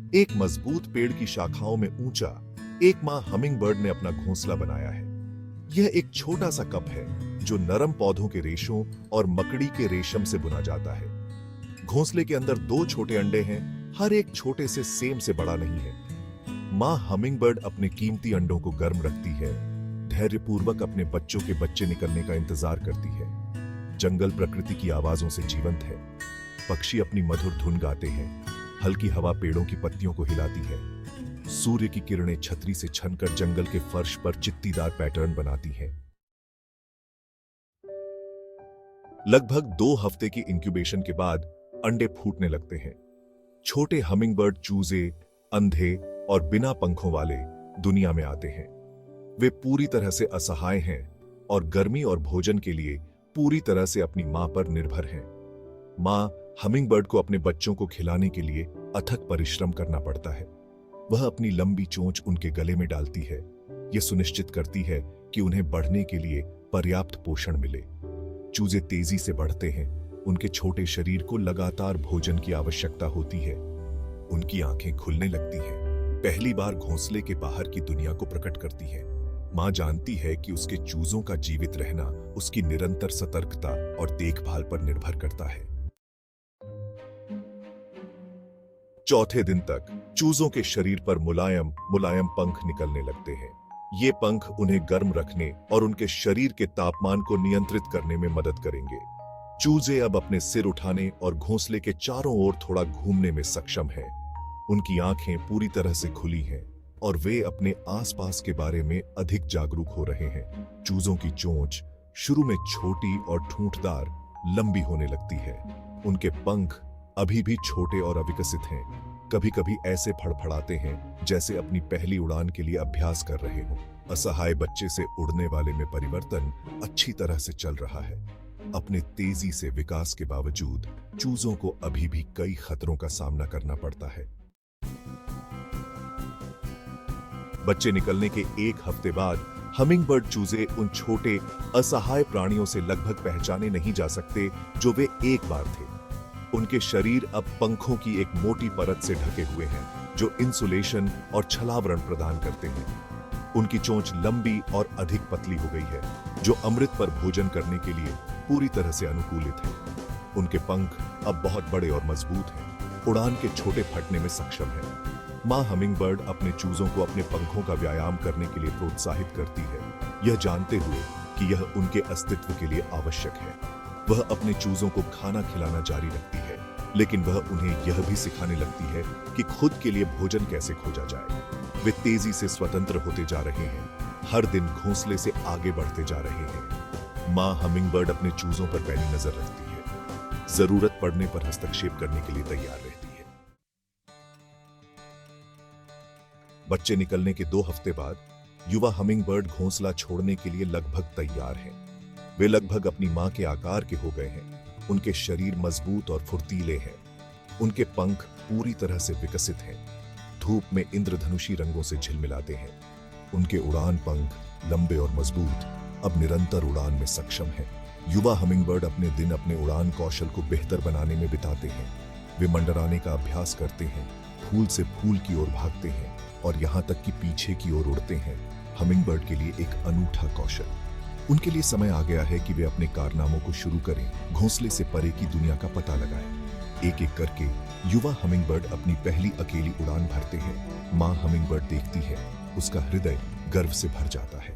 एक मजबूत पेड़ की शाखाओं में ऊंचा एक मां हमिंगबर्ड ने अपना घोंसला बनाया है। यह एक छोटा सा कप है जो नरम पौधों के रेशों और मकड़ी के रेशम से बुना जाता है। घोंसले के अंदर दो छोटे अंडे हैं, हर एक छोटे से सेम से बड़ा नहीं है। मां हमिंगबर्ड अपने कीमती अंडों को गर्म रखती है, धैर्यपूर्वक अपने बच्चों के बच्चे निकलने का इंतजार करती है। जंगल प्रकृति की आवाजों से जीवंत है। पक्षी अपनी मधुर धुन गाते हैं, हल्की हवा पेड़ों की पत्तियों को हिलाती है। सूर्य की किरणें छतरी से छनकर जंगल के फर्श पर चित्तीदार पैटर्न बनाती हैं। लगभग 2 हफ्ते की इंक्यूबेशन के बाद अंडे फूटने लगते हैं। छोटे हमिंगबर्ड चूजे अंधे और बिना पंखों वाले दुनिया में आते हैं। वे पूरी तरह से असहाय हैं और गर्मी और भोजन के लिए पूरी तरह से अपनी मां पर निर्भर हैं। मां हमिंगबर्ड को अपने बच्चों को खिलाने के लिए अथक परिश्रम करना पड़ता है। वह अपनी लंबी चोंच उनके गले में डालती है। यह सुनिश्चित करती है कि उन्हें बढ़ने के लिए पर्याप्त पोषण मिले। चूजे तेजी से बढ़ते हैं। उनके छोटे शरीर को लगातार भोजन की आवश्यकता होती है। उनकी आंखें खुलने लगती हैं, पहली बार घोंसले के बाहर की दुनिया को प्रकट करती है। मां जानती है कि उसके चूजों का जीवित रहना उसकी निरंतर सतर्कता और देखभाल पर निर्भर करता है। चौथे दिन तक चूजों के शरीर पर मुलायम मुलायम पंख निकलने लगते हैं। ये पंख उन्हें गर्म रखने और उनके शरीर के तापमान को नियंत्रित करने में मदद करेंगे। चूजे अब अपने सिर उठाने और घोंसले के चारों ओर थोड़ा घूमने में सक्षम हैं। उनकी आंखें पूरी तरह से खुली हैं और वे अपने आसपास के बारे में अधिक जागरूक हो रहे हैं। चूजों की चोंच शुरू में छोटी और ठूंठदार लंबी होने लगती है। उनके पंख अभी भी छोटे और अविकसित हैं। कभी कभी ऐसे फड़फड़ाते हैं जैसे अपनी पहली उड़ान के लिए अभ्यास कर रहे हों। असहाय बच्चे से उड़ने वाले में परिवर्तन अच्छी तरह से चल रहा है। अपने तेजी से विकास के बावजूद चूजों को अभी भी कई खतरों का सामना करना पड़ता है। बच्चे निकलने के 1 हफ्ते बाद हमिंगबर्ड चूजे उन छोटे असहाय प्राणियों से लगभग पहचाने नहीं जा सकते जो वे एक बार थे। उनके शरीर अब पंखों की एक मोटी परत से ढके हुए हैं जो इंसुलेशन और छलावरण प्रदान करते हैं। उनकी चोंच लंबी और अधिक पतली हो गई है जो अमृत पर भोजन करने के लिए पूरी तरह से अनुकूलित है। उनके पंख अब बहुत बड़े और मजबूत हैं, उड़ान के छोटे फटने में सक्षम है। मां हमिंगबर्ड अपने चूजों को अपने पंखों का व्यायाम करने के लिए प्रोत्साहित करती है, यह जानते हुए कि यह उनके अस्तित्व के लिए आवश्यक है। वह अपने चूजों को खाना खिलाना जारी रखती है, लेकिन वह उन्हें यह भी सिखाने लगती है कि खुद के लिए भोजन कैसे खोजा जाए। वे तेजी से स्वतंत्र होते जा रहे हैं, हर दिन घोंसले से आगे बढ़ते जा रहे हैं। मां हमिंगबर्ड अपने चूजों पर पैनी नजर रखती है, जरूरत पड़ने पर हस्तक्षेप करने के लिए तैयार रहती है। बच्चे निकलने के 2 हफ्ते बाद युवा हमिंगबर्ड घोंसला छोड़ने के लिए लगभग तैयार हैं। वे लगभग अपनी मां के आकार के हो गए हैं। उनके शरीर मजबूत और फुर्तीले हैं। उनके पंख पूरी तरह से विकसित हैं, धूप में इंद्रधनुषी रंगों से झिलमिलाते हैं। उनके उड़ान पंख लंबे और मजबूत अब निरंतर उड़ान में सक्षम हैं। युवा हमिंगबर्ड अपने दिन अपने उड़ान कौशल को बेहतर बनाने में बिताते हैं। वे मंडराने का अभ्यास करते हैं, फूल से फूल की ओर भागते हैं और यहां तक कि पीछे की ओर उड़ते हैं। हमिंगबर्ड के लिए एक अनूठा कौशल। उनके लिए समय आ गया है कि वे अपने कारनामों को शुरू करें, घोंसले से परे की दुनिया का पता लगाएं। एक एक करके युवा हमिंगबर्ड अपनी पहली अकेली उड़ान भरते हैं। मां हमिंगबर्ड देखती है, उसका हृदय गर्व से भर जाता है।